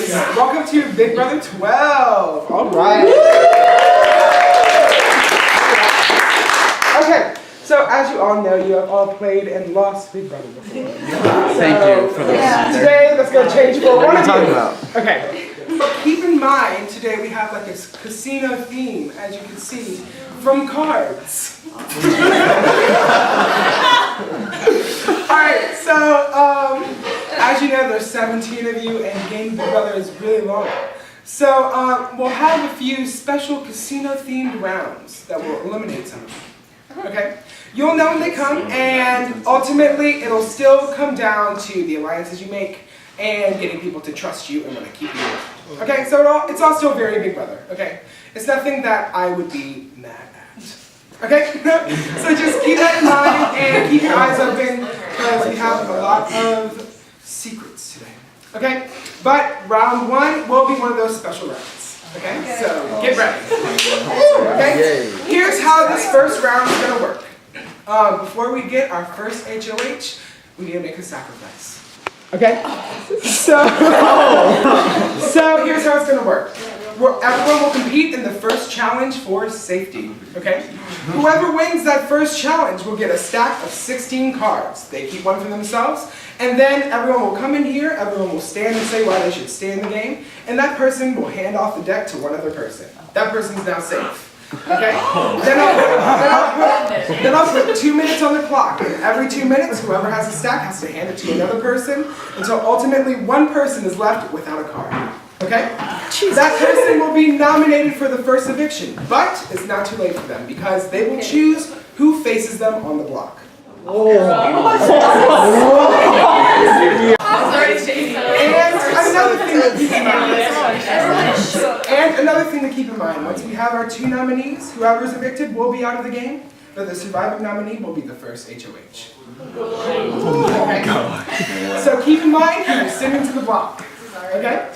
Welcome to Big Brother 12. All right. Okay, so as you all know, you have all played and lost Big Brother before. Thank you for the Today, let's go change for one of you. talking about? Okay, keep in mind, today we have like a casino theme, as you can see, from cards. Alright, so, as you know, there's 17 of you, and Game Big Brother is really long. So, we'll have a few special casino-themed rounds that will eliminate some of you. Okay? You'll know when they come, and ultimately, it'll still come down to the alliances you make and getting people to trust you and want to keep you around. Okay? So it's all still very Big Brother. Okay? It's nothing that I would be mad at. Okay? So just keep that in mind and keep your eyes open because we have a lot of secrets today. Okay? But round one will be one of those special rounds. Okay? So get ready. Okay? Here's how this first round is going to work. Before we get our first HOH, we need to make a sacrifice. Okay? So here's how it's going to work. Everyone will compete in the first challenge for safety, okay? Whoever wins that first challenge will get a stack of 16 cards. They keep one for themselves, and then everyone will come in here, everyone will stand and say why they should stay in the game, and that person will hand off the deck to one other person. That person's now safe. Okay? Then I'll put 2 minutes on the clock, and every 2 minutes, whoever has a stack has to hand it to another person until ultimately one person is left without a card. Okay? That person will be nominated for the first eviction, but it's not too late for them because they will choose who faces them on the block. And another thing to keep in mind, once we have our 2 nominees, whoever's evicted will be out of the game, but the surviving nominee will be the first HOH. Okay? So keep in mind, you're sitting to the block. Okay?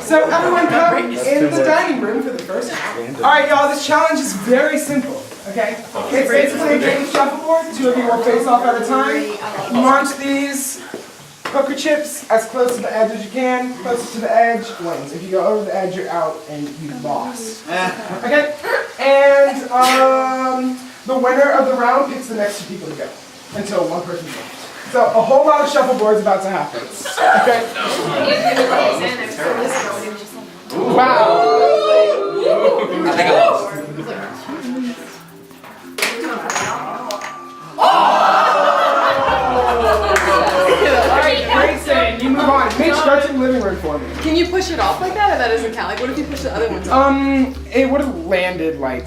So everyone come in the dining room for the first round. Alright y'all, this challenge is very simple. Okay? It's basically a game of shuffleboard. 2 of you will face off at a time. Launch these poker chips as close to the edge as you can. Closest to the edge wins. If you go over the edge, you're out and you lost. Okay? And the winner of the round picks the next 2 people to go until one person wins. So a whole lot of shuffleboard is about to happen. Okay? Wow. Alright, Grayson, you move on. Mitch, start in the living room for me. Can you push it off like that, or that doesn't count? Like, what if you push the other ones off? It would have landed like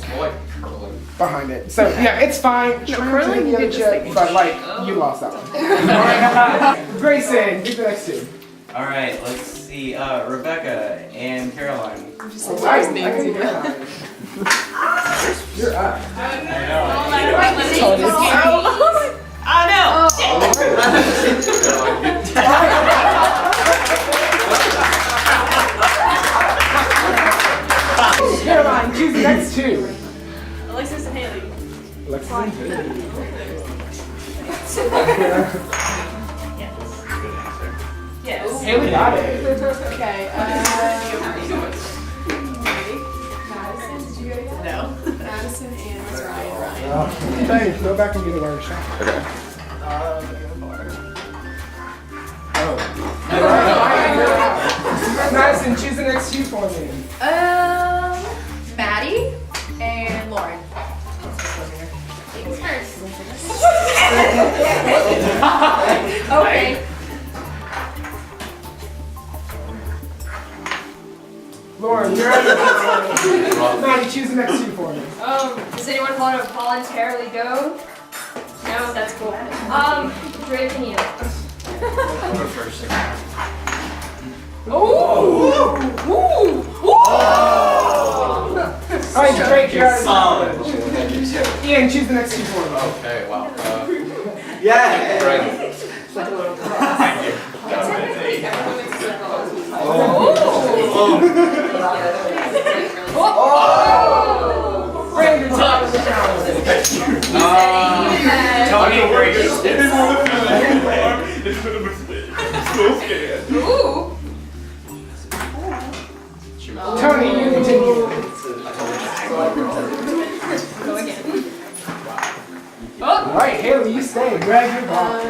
behind it. So yeah, it's fine. Curling the other chip, but like you lost that one. Grayson, get the next 2. All right, let's see. Rebecca and Caroline. You're up. I know. Caroline, choose the next 2. Alexis and Haleigh. Alexis and Haleigh. Yes. Haleigh got it. Okay, Madison, did you go yet? No. Madison and what's Ryan? Thanks, go back and get a wire shot. Okay. Madison, choose the next 2 for me. Madi and Lauren. Okay. Lauren, you're up. Maddie, choose the next 2 for me. Does anyone want to voluntarily go? No, that's cool. Drake and you. Alright, Drake, you're out. Solid. Ian, choose the next 2 for me. Okay, wow. Yeah. Right. Brandon, top of the challenge. Tony and Grayson. Ooh. Tony, you continue. Go again. All right, Haleigh, you stay. Grab your ball.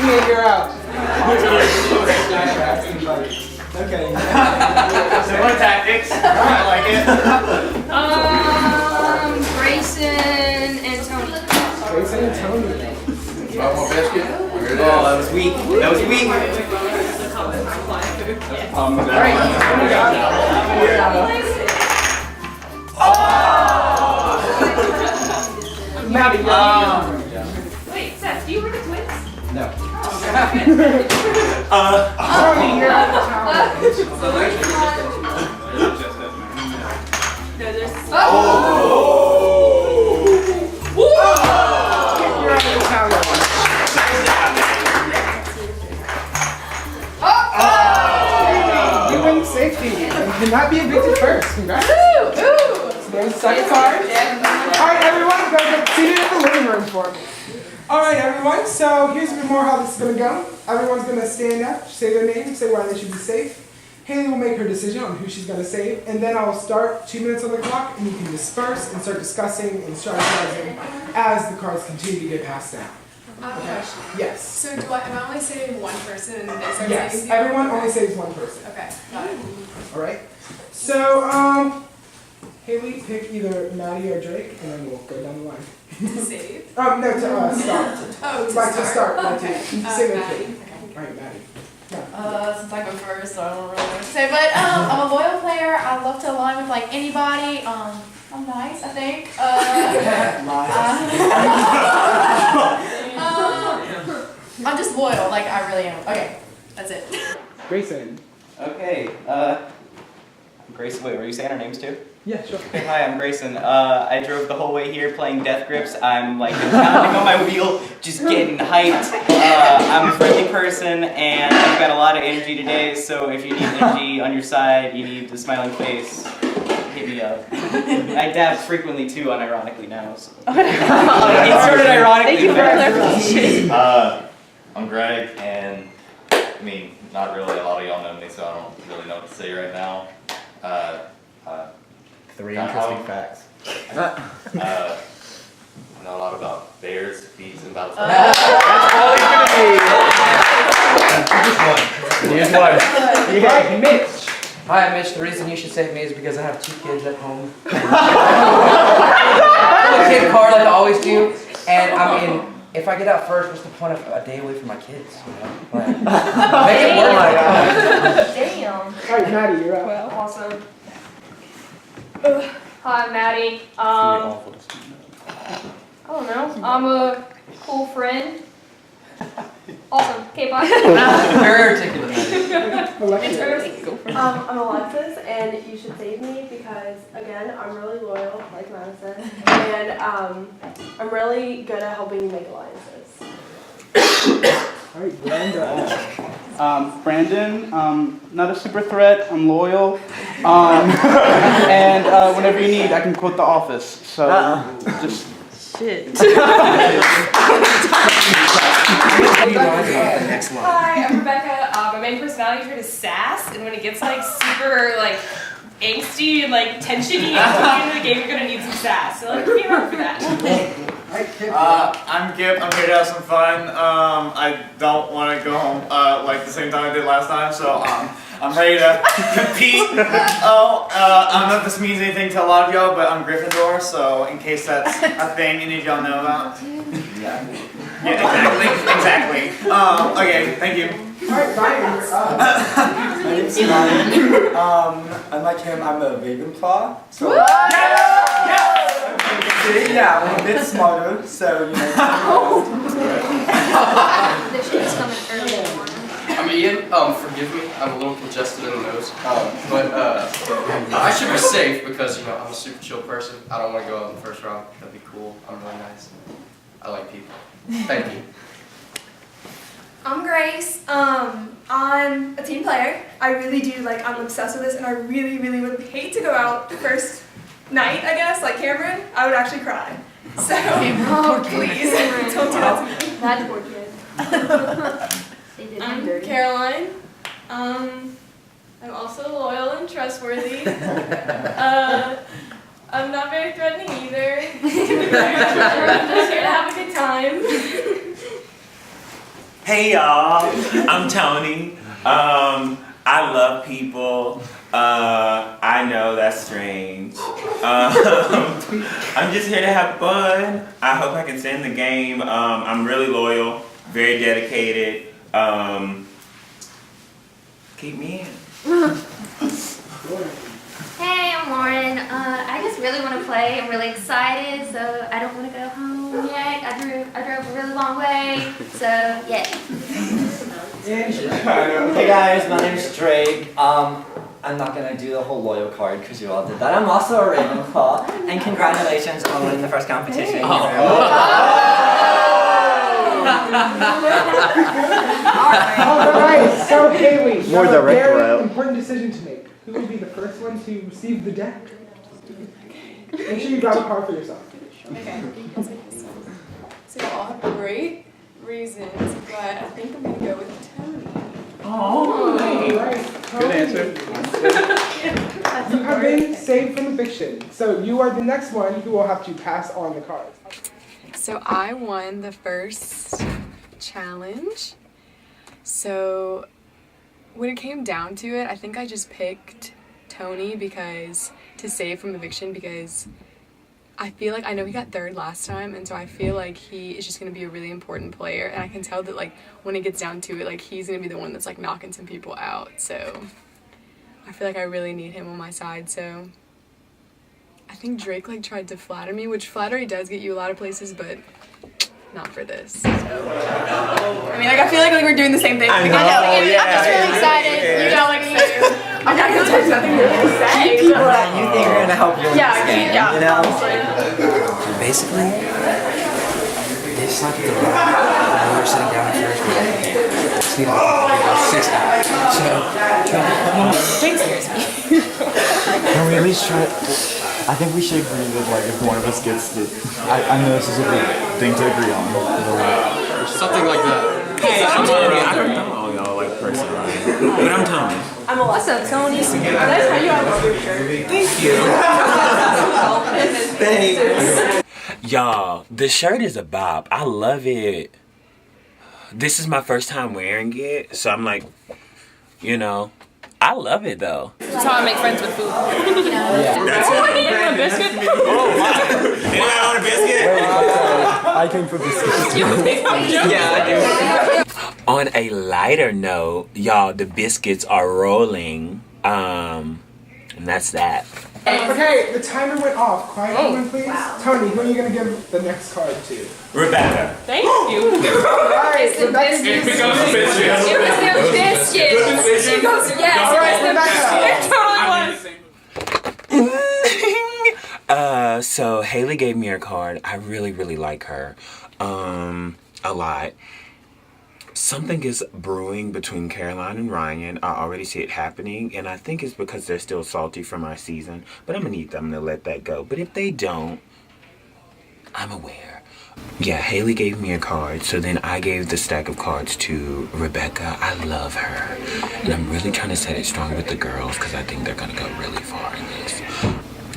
Yeah, you're out. Okay. Similar tactics. I like it. Grayson and Tony. Grayson and Tony. One more biscuit. Oh, that was weak. That was weak. All right. Madi, Wait, Seth, do you work at Twins? No. Tony, you're out of No, there's. You're out of town. You win safety and cannot be evicted first. Congrats. So there's the second card. All right, everyone, go get seated in the living room for me. All right, everyone. So here's a bit more how this is gonna go. Everyone's gonna stand up, say their name, say why they should be safe. Haleigh will make her decision on who she's gonna save, and then I'll start 2 minutes on the clock, and you can disperse and start discussing and strategizing as the cards continue to get passed down. I have a question. Yes. So am I only saving one person and they start Yes. saving Everyone only saves one person. Okay, got it. All right. So, Haleigh, pick either Madi or Drake, and then we'll go down the line. To save? No, to start. Oh, to Like start. to start. Like to Okay. say their Madi. pick. All right, Madi. Since I go first, so I don't really know what to say. But I'm a loyal player. I love to align with like anybody. I'm nice, I think. I'm just loyal, like I really am. Okay, that's it. Grayson. Okay. Grayson, wait, were you saying our names too? Yeah, sure. Okay, hi, I'm Grayson. I drove the whole way here playing death grips. I'm like pounding on my wheel, just getting hyped. I'm a friendly person and I've got a lot of energy today, so if you need energy on your side, you need a smiling face, hit me up. I dab frequently too, unironically now. So. It started ironically. Thank you for clarification. I'm Greg, and I mean, not really. A lot of y'all know me, so I don't really know what to say right now. 3 Got interesting home. facts. I know a lot about bears, bees, and battles. That's all he's gonna be. Here's one. Yeah, Mitch. Hi, I'm Mitch. The reason you should save me is because I have 2 kids at home. I have a kid car like I always do, and I mean, if I get out first, what's the point of a day away from my kids? You know? Like, make it work. Damn. All right, Madi, you're up. Awesome. Hi, I'm Madi. I don't know. I'm a cool friend. Awesome. Okay, bye. Very articulate. Alexis. I'm Alexis, and you should save me because, again, I'm really loyal, like Madison, and I'm really good at helping you make alliances. All right, Brenda. Brandon, not a super threat, I'm loyal, and whenever you need, I can quote The Office, so just... Shit. Hi, I'm Rebecca. My main personality trait is sass, and when it gets like super like angsty and like tensiony at the end of the game, you're gonna need some sass. So like, be around for that. I'm Kipp. I'm here to have some fun. I don't want to go home like the same time I did last time, so I'm ready to compete. I don't know if this means anything to a lot of y'all, but I'm Gryffindor, so in case that's a thing any of y'all know about. Yeah, exactly. Okay, thank you. Alright, Ryan, you're up. My name's Ryan. Unlike him, I'm a Ravenclaw. So yeah, I'm a bit smarter, so you know. This shit is coming early in the morning. I'm Ian. Forgive me. I'm a little congested in the nose. But I should be safe because you know I'm a super chill person. I don't want to go out in the first round. That'd be cool. I'm really nice. I like people. Thank you. I'm Grace. I'm a team player. I really do, like, I'm obsessed with this, and I really, really would hate to go out the first night, I guess, like Cameron. I would actually cry. So, please, don't do that to me. That poor kid. I'm Caroline. I'm also loyal and trustworthy. I'm not very threatening either. I'm just here to have a good time. Hey y'all, I'm Tony. I love people. I know that's strange. I'm just here to have fun. I hope I can stay in the game. I'm really loyal, very dedicated. Keep me in. Hey, I'm Lauren. I just really want to play. I'm really excited, so I don't want to go home yet. I drove a really long way, so yeah. Hey guys, my name's Drake. I'm not gonna do the whole loyal card because you all did that. I'm also a Ravenclaw, and congratulations on winning the first competition. Alright, so Haleigh, you More have a direct very route. important decision to make. Who will be the first one to receive the deck? Make sure you grab a card for yourself. Okay. So you all have great reasons, but I think I'm gonna go with Tony. Oh, right. Good answer. You have been saved from eviction, so you are the next one who will have to pass on the cards. So I won the first challenge. So when it came down to it, I think I just picked Tony to save from eviction because I feel like I know he got third last time, and so I feel like he is just going to be a really important player, and I can tell that like when it gets down to it, like he's going to be the one that's like knocking some people out. So I feel like I really need him on my side. So I think Drake like tried to flatter me, which flattery does get you a lot of places, but not for this. So. I mean, like I feel like we're doing the same thing. I know, I'm just really excited. You know, like I'm not gonna touch nothing really to say. People that you think are gonna help you in this game, you know? Basically, they just like the rock. We were sitting down at first, we just need about 6 hours. So, Drake scares me. Can we at least try? I think we should agree that like if one of us gets the, I know this is a big thing to agree on. Something like that. Hey, I'm Tony. I don't know y'all like personally, but I'm Tony. I'm Alexis. Tony. That's how you have your shirt. Thank you. Thanks. Y'all, the shirt is a bop. I love it. This is my first time wearing it, so I'm like, you know, I love it though. That's how I make friends with food. That's it. You want a biscuit? Oh my! Anybody want a biscuit? I came for biscuits. Yeah, I do. On a lighter note, y'all, the biscuits are rolling. And that's that. Okay, the timer went off. Quiet everyone, please. Wow. Tony, who are you going to give the next card to? Rebecca. Thank you. Alright, Rebecca. It becomes a biscuit. It was their biscuit. She goes, yes. Alright, Rebecca. So Haleigh gave me her card. I really, really like her. A lot. Something is brewing between Caroline and Ryan. I already see it happening, and I think it's because they're still salty from our season, but I'm gonna need them to let that go. But if they don't, I'm aware. Yeah, Haleigh gave me a card, so then I gave the stack of cards to Rebecca. I love her, and I'm really trying to set it strong with the girls because I think they're gonna go really far in this.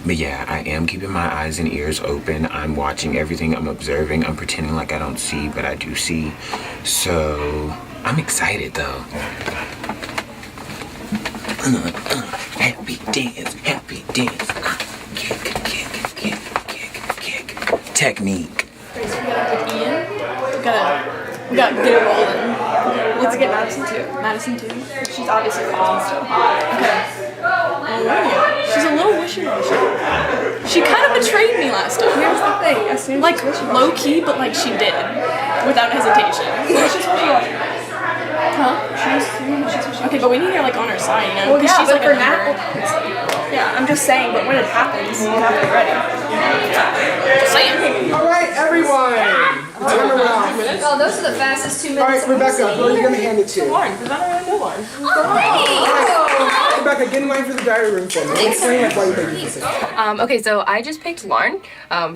But yeah, I am keeping my eyes and ears open. I'm watching everything. I'm observing. I'm pretending like I don't see, but I do see. So I'm excited though. Happy dance, happy dance. Kick, kick, kick, kick, kick. Technique. Grayson, we gotta pick Ian. We gotta get it rolling. Let's get Madison too. Madison too. She's obviously still hot. Okay. She's a little wishy-washy. She kind of betrayed me last time. Here's the thing. As soon as like low key, but like she did, without hesitation. She's wishy-washy. Huh? She's wishy-washy. Okay, but we need her like on our side, you know? Well, yeah, she's but like for now. Yeah, I'm just saying. But when it happens, you have to be ready. Just saying. All right, everyone. Turn around. Oh, those are the fastest 2 minutes. All right, Rebecca, who are you going to hand it to? Lauren, because I don't really know Lauren. Oh, Rebecca, get in line for the diary room for me. Explain like why you picked this. Okay, so I just picked Lauren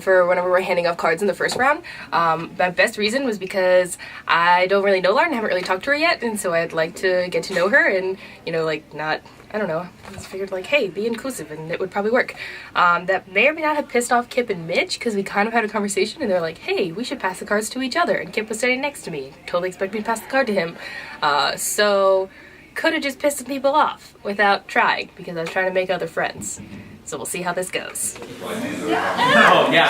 for whenever we're handing off cards in the first round. My best reason was because I don't really know Lauren, haven't really talked to her yet, and so I'd like to get to know her and, you know, like not, I don't know, I just figured like, hey, be inclusive and it would probably work. That may or may not have pissed off Kipp and Mitch because we kind of had a conversation and they're like, hey, we should pass the cards to each other, and Kipp was sitting next to me. Totally expected me to pass the card to him. So could have just pissed some people off without trying because I was trying to make other friends. So we'll see how this goes. Oh, yeah.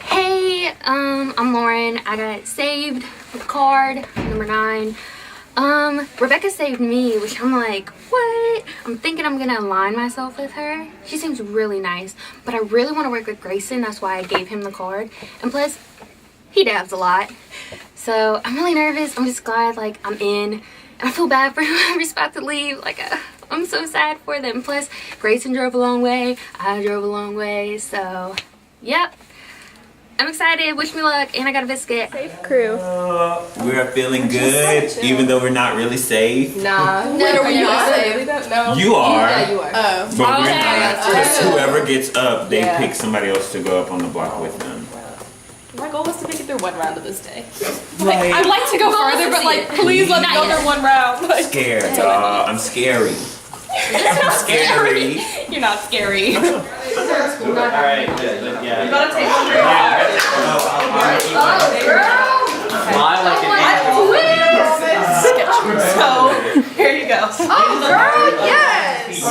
Hey, I'm Lauren. I got saved with card number 9. Rebecca saved me, which I'm like, what? I'm thinking I'm gonna align myself with her. She seems really nice, but I really want to work with Grayson. That's why I gave him the card. And plus, he dabs a lot. So I'm really nervous. I'm just glad like I'm in. And I feel bad for whoever's about to leave. Like, I'm so sad for them. Plus, Grayson drove a long way. I drove a long way. So, yep. I'm excited. Wish me luck. And I got a biscuit. Safe crew. We are feeling good, even though we're not really safe. Nah. When are you safe? Really don't know. You are. Yeah, you are. Oh. But we're not. Because whoever gets up, they Yeah. pick somebody else to go up on the block with them. My goal was to make it through one round of this day. Right. I'd like to go farther, but like, please let me go through one round. Like, Scared, I'm scary. I'm scary. you're not scary. Alright, yeah. You gotta take one So, here you go. Oh, girl, yes!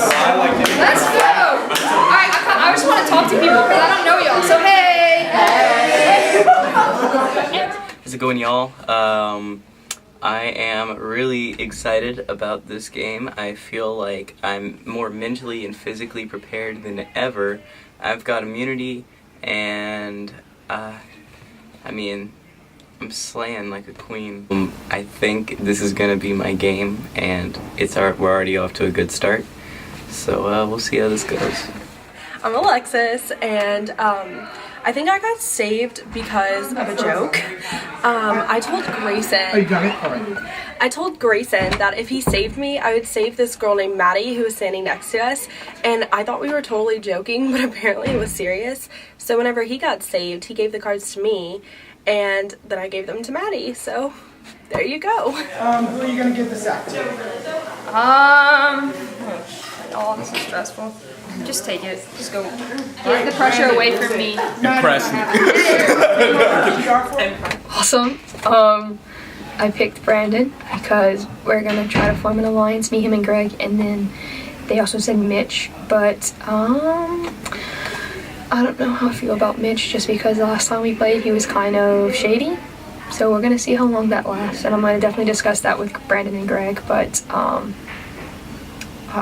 Let's go! Alright, I just want to talk to people because I don't know y'all. So, hey! How's it going, y'all? I am really excited about this game. I feel like I'm more mentally and physically prepared than ever. I've got immunity, and I mean, I'm slaying like a queen. I think this is gonna be my game, and we're already off to a good start. So we'll see how this goes. I'm Alexis, and I think I got saved because of a joke. I told Grayson. Oh, you got it? All right. I told Grayson that if he saved me, I would save this girl named Madi who was standing next to us. And I thought we were totally joking, but apparently it was serious. So whenever he got saved, he gave the cards to me, and then I gave them to Madi. So there you go. Who are you gonna give this at? Oh, this is stressful. Just take it. Just go. Get the pressure away from me. Impress me. Awesome. I picked Brandon because we're gonna try to form an alliance, me, him, and Greg, and then they also said Mitch, but I don't know how I feel about Mitch just because the last time we played he was kind of shady. So we're gonna see how long that lasts, and I'm gonna definitely discuss that with Brandon and Greg, but I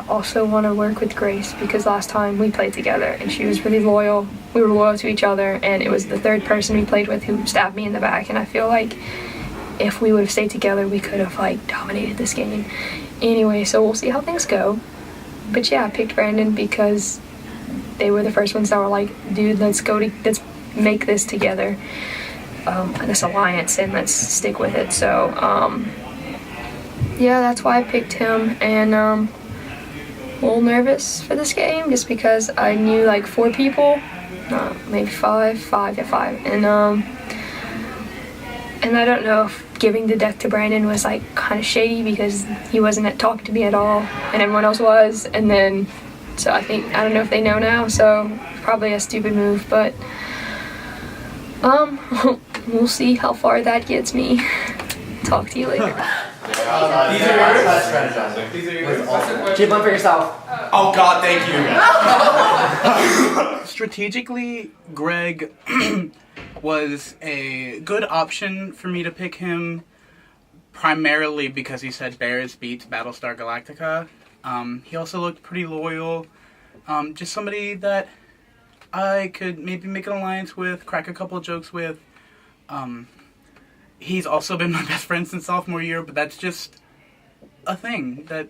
also want to work with Grace because last time we played together and she was really loyal. We were loyal to each other, and it was the third person we played with who stabbed me in the back, and I feel like if we would have stayed together we could have like dominated this game. Anyway, so we'll see how things go. But yeah, I picked Brandon because they were the first ones that were like, dude, let's make this together, this alliance, and let's stick with it. So yeah, that's why I picked him, and a little nervous for this game just because I knew like 4 people, maybe 5, and I don't know if giving the deck to Brandon was like kind of shady because he wasn't talking to me at all and everyone else was, and then so I don't know if they know now, so probably a stupid move, but we'll see how far that gets me. Talk to you later. Keep one for yourself. Oh God, thank you. Strategically, Greg was a good option for me to pick him, primarily because he said Bears beats Battlestar Galactica. He also looked pretty loyal. Just somebody that I could maybe make an alliance with, crack a couple of jokes with. He's also been my best friend since sophomore year, but that's just a thing that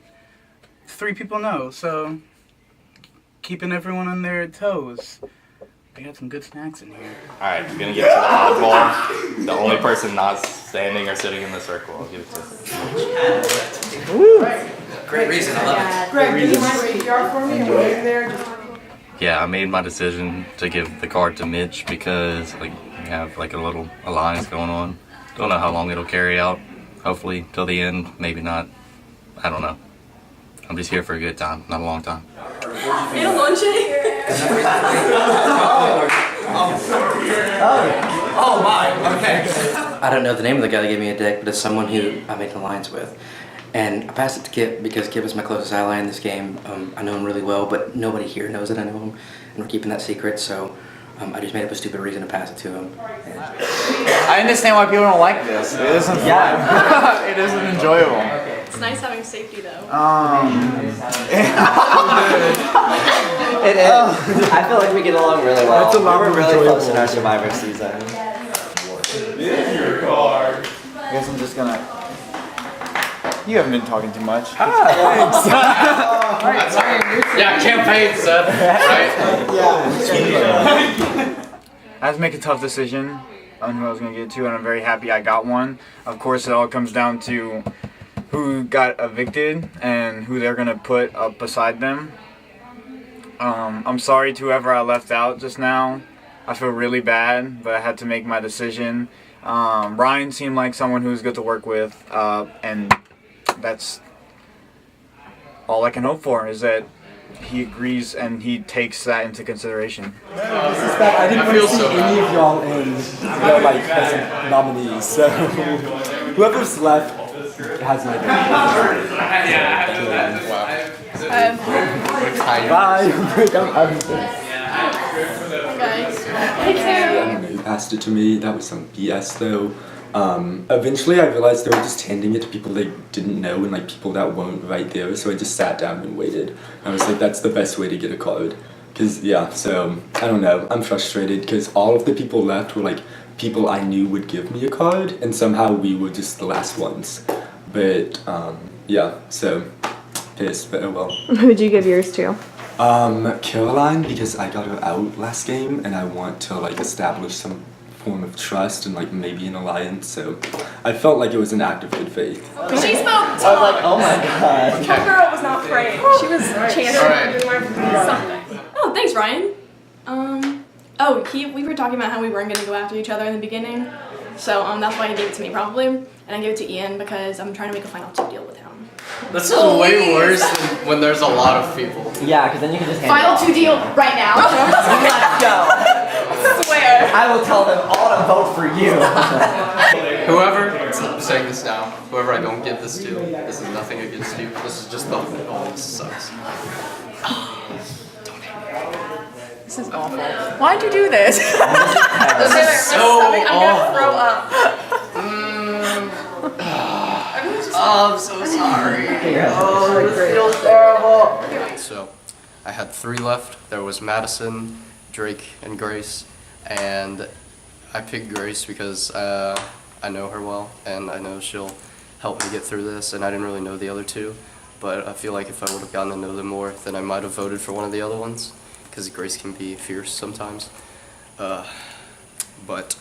3 people know, so keeping everyone on their toes. We got some good snacks in here. Alright, we're gonna get to the oddball. The only person not standing or sitting in the circle, I'll give it to Great reason. I love it. Greg, can you mind APR for me and wait in there? Yeah, I made my decision to give the card to Mitch because like we have like a little alliance going on. Don't know how long it'll carry out. Hopefully till the end, maybe not. I don't know. I'm just here for a good time, not a long time. Need a lunch Oh my, okay. I don't know the name of the guy that gave me a deck, but it's someone who I made an alliance with. And I passed it to Kipp because Kipp is my closest ally in this game. I know him really well, but nobody here knows that I know him. And we're keeping that secret, so I just made up a stupid reason to pass it to him. I understand why people don't like this. It isn't fun. It isn't enjoyable. It's nice having safety though. It is. I feel like we get along really well. That's a lot we were more really close in enjoyable. our Survivor season. This is your card. I guess I'm just gonna. You haven't been talking too much. Yeah, campaign, Seth. I had to make a tough decision on who I was going to get to, and I'm very happy I got one. Of course, it all comes down to who got evicted and who they're going to put up beside them. I'm sorry to whoever I left out just now. I feel really bad, but I had to make my decision. Ryan seemed like someone who was good to work with, and that's all I can hope for, is that he agrees and he takes that into consideration. I didn't want to see any of y'all in, like, as nominees, so whoever's left has my Bye. You passed it to me. That was some BS though. Eventually I realized they were just handing it to people they didn't know and like people that weren't right there, so I just sat down and waited. I was like, that's the best way to get a card. Cause yeah, so I don't know, I'm frustrated because all of the people left were like people I knew would give me a card, and somehow we were just the last ones. But yeah, so pissed, but oh well. Who'd you give yours to? Caroline, because I got her out last game and I want to like establish some form of trust and like maybe an alliance, so I felt like it was an act of good faith. She spoke I was like, oh my god. Poor girl was not afraid. She was chanting something. Oh, thanks, Ryan. We were talking about how we weren't gonna go after each other in the beginning, so that's why he gave it to me probably, and I gave it to Ian because I'm trying to make a final 2 deal with him. This is way worse than when there's a lot of people. Yeah, because then you can just hand Final it 2 deal right now. Let's go. I swear. I will tell them all to vote for you. Whoever, I'm saying this now, whoever I don't give this to, this is nothing against you. This is just the this sucks. This is awful. Why'd you do this? This is so I'm gonna throw up. Oh, I'm so sorry. Oh, this feels terrible. So, I had 3 left. There was Madison, Drake, and Grace. And I picked Grace because I know her well, and I know she'll help me get through this. And I didn't really know the other 2, but I feel like if I would have gotten to know them more, then I might have voted for one of the other ones, because Grace can be fierce sometimes. But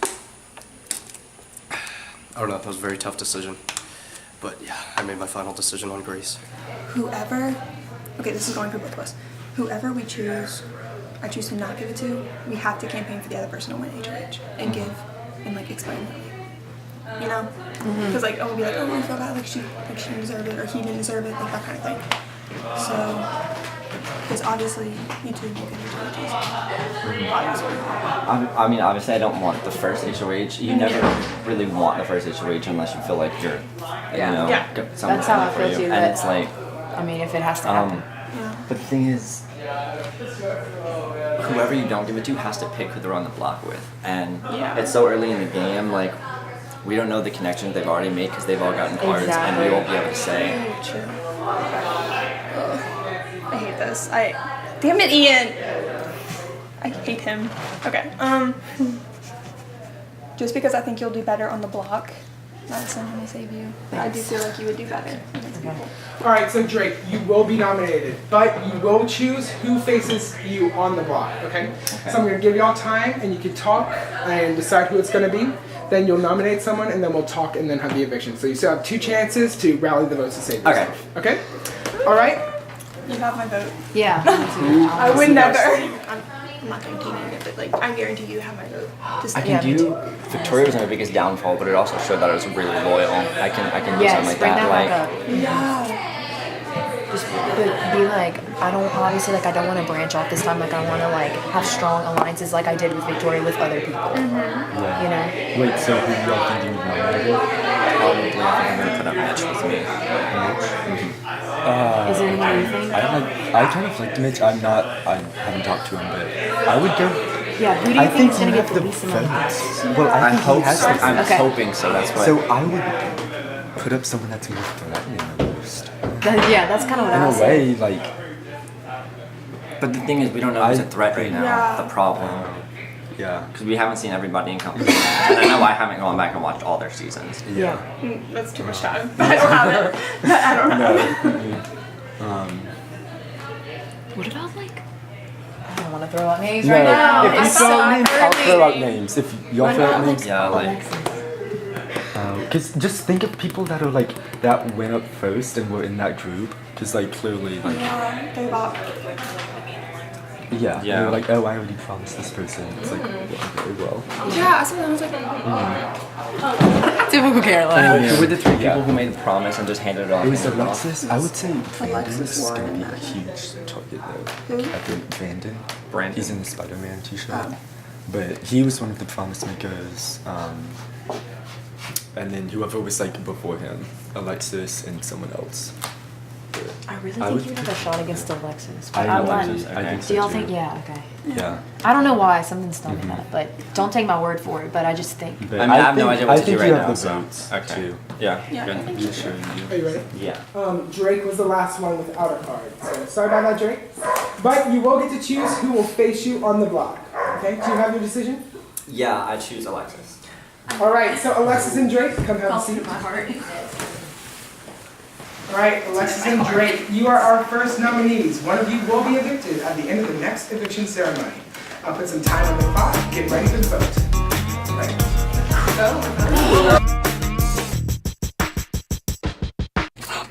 I don't know. That was a very tough decision. But yeah, I made my final decision on Grace. Whoever, okay, this is going for both of us. Whoever we choose, I choose to not give it to, we have to campaign for the other person to win HOH and give and like explain it. You know? Because like, we'll be like, oh, I feel bad, like she didn't deserve it or he didn't deserve it, like that kind of thing. So, because obviously you two will get HOHs. I mean, obviously I don't want the first HOH. You never really want the first HOH unless you feel like you're, someone's That's how I for feel you. too. And That, it's like, I mean, if it has to happen. but the thing is, whoever you don't give it to has to pick who they're on the block with. And it's so early in the game, like, we don't know the connections they've already made because they've all gotten cards, and we won't be able to say. True. I hate this. Damn it, Ian! I hate him. Okay, just because I think you'll do better on the block, Madison, I'm gonna save you. Like, I do feel like you would do better against people. All right, so Drake, you will be nominated, but you will choose who faces you on the block, okay? So I'm gonna give y'all time, and you can talk and decide who it's gonna be. Then you'll nominate someone, and then we'll talk, and then have the eviction. So you still have 2 chances to rally the votes to save yourself. Okay? All right? You have my vote. Yeah. I would never. I'm not guaranteeing it, but like I guarantee you have my vote. Just I can do. Victoria was my biggest downfall, but it also showed that I was really loyal. I can do something like bring that. back up. Yeah. Just be like, I don't obviously like I don't want to branch off this time. Like I want to like have strong alliances like I did with Victoria with other people. Yeah. You know. Wait, so who do y'all think you would nominate? Probably, I think I'm gonna put up Mitch with me. Is there anyone you think? I kind of liked Mitch. I haven't talked to him, but I would go. Yeah, who do you think is gonna get the least amount of votes? votes? Well, I think he has the I'm votes. hoping so. That's why. So I would put up someone that's more threatening the most. Yeah, that's kind of what I was In a saying. way, like. But the thing is, we don't know who's a threat right now. Yeah. The problem. Yeah. Because we haven't seen everybody in competition. And I know I haven't gone back and watched all their seasons. Yeah. That's too much time. I don't have it. I don't have it. What about like? I don't want to throw out names No, right now. if you It's throw so out names, I'll early. throw out names. If y'all What throw out about, names, Yeah, like. because just think of people that are like that went up first and were in that group. Because like clearly, like Yeah, they thought. yeah, they were like, oh, I already promised this person. It's like very well. Yeah, I saw that. I was like, Typical Caroline. Who were the 3 people who made the promise and just handed it off? It was Alexis. I would say Brandon Alexis, is going to be Lauren, a huge target though. Who? I think Brandon. Brandon. He's in the Spider-Man t-shirt. But he was one of the promise makers. And then whoever was like before him, Alexis and someone else. But I really I think would you would have a shot against Alexis. I But I'm not. Alexis, I think so Do y'all too. think? Yeah. Okay. Yeah. I don't know why. Something's telling me that, but don't take my word for it. But I just think. But I mean, I have no idea what I to think do you right have now. the votes Okay. too. Yeah. Yeah, Good. I think I'm sure Are you ready? Yeah. Drake was the last one without a card. So sorry about that, Drake. But you will get to choose who will face you on the block. Okay? Do you have your decision? Yeah, I choose Alexis. All right. So Alexis and Drake, come have a seat. My heart. All right, Alexis and Drake, you are our first nominees. One of you will be evicted at the end of the next eviction ceremony. I'll put some time on the clock. Get ready for the vote.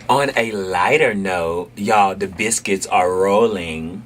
On a lighter note, y'all, the biscuits are rolling.